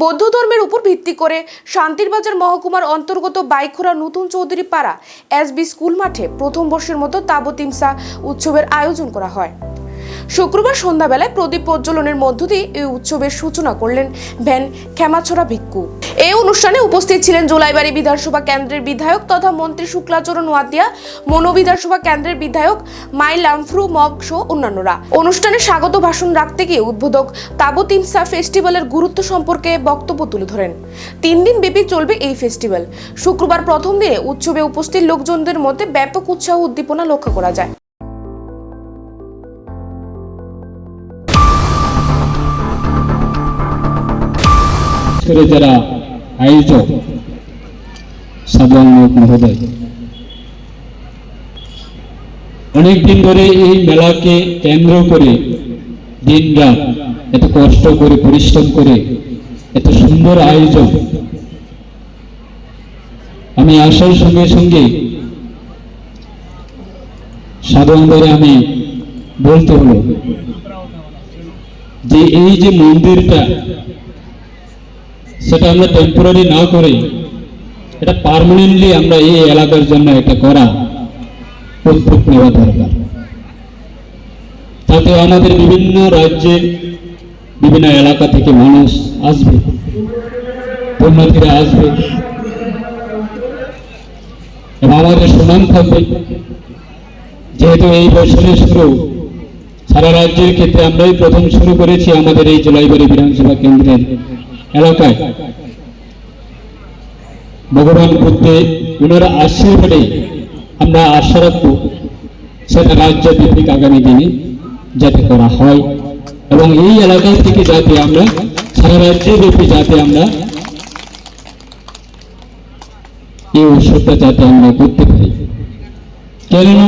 বৌদ্ধ ধর্মের উপর ভিত্তি করে শান্তিরবাজার মহকুমার অন্তর্গত বাইখোরা নতুন চৌধুরী পাড়া এসবি স্কুল মাঠে প্রথম বর্ষের মতো তাবতিমসা উৎসবের আয়োজন করা হয়। শুক্রবার সন্ধ্যাবেলায় প্রদীপ প্রজ্বলনের মধ্য দিয়ে এই উৎসবের সূচনা করলেন ভ্যান খেমাছড়া ভিক্ষু। এই অনুষ্ঠানে উপস্থিত ছিলেন জোলাইবাড়ি বিধানসভা কেন্দ্রের বিধায়ক তথা মন্ত্রী শুক্লাচরণ ওয়াদিয়া, মনো বিধানসভা কেন্দ্রের বিধায়ক মাই লামফ্রু মগ সহ অন্যান্যরা। অনুষ্ঠানে স্বাগত ভাষণ রাখতে গিয়ে উদ্বোধক তাবতিমসা ফেস্টিভ্যালের গুরুত্ব সম্পর্কে বক্তব্য তুলে ধরেন। 3 দিন ব্যাপী চলবে এই ফেস্টিভ্যাল। শুক্রবার প্রথম দিনে উৎসবে উপস্থিত লোকজনদের মধ্যে ব্যাপক উৎসাহ উদ্দীপনা লক্ষ্য করা যায়। যারা আয়োজক সাধারণ মহোদয়, অনেকদিন ধরে এই মেলাকে কেন্দ্র করে দিন রাত এত কষ্ট করে পরিশ্রম করে এত সুন্দর আয়োজন, আমি আসার সঙ্গে সঙ্গে সাধারণভাবে আমি বলতে হলো যে এই যে মন্দিরটা, সেটা আমরা টেম্পোরারি না করে এটা পার্মানেন্টলি আমরা এই এলাকার জন্য এটা করা উদ্যোগ নেওয়া দরকার। তাতে আমাদের বিভিন্ন রাজ্যের বিভিন্ন এলাকা থেকে মানুষ আসবে, পুণ্যার্থীরা আসবে এবং আমাদের সুনাম থাকবে। যেহেতু এই বছরের শুরু, সারা রাজ্যের ক্ষেত্রে আমরাই প্রথম শুরু করেছি আমাদের এই জোলাইবাড়ি বিধানসভা কেন্দ্রের এলাকায়। ভগবান বুদ্ধে ওনারা আশীর্বাদে আমরা আশা রাখবো সেটা রাজ্যভিত্তিক আগামী দিনে যাতে করা হয় এবং এই এলাকা থেকে যাতে আমরা সারা রাজ্যব্যাপী যাতে আমরা এই উৎসবটা যাতে আমরা করতে পারি। কেননা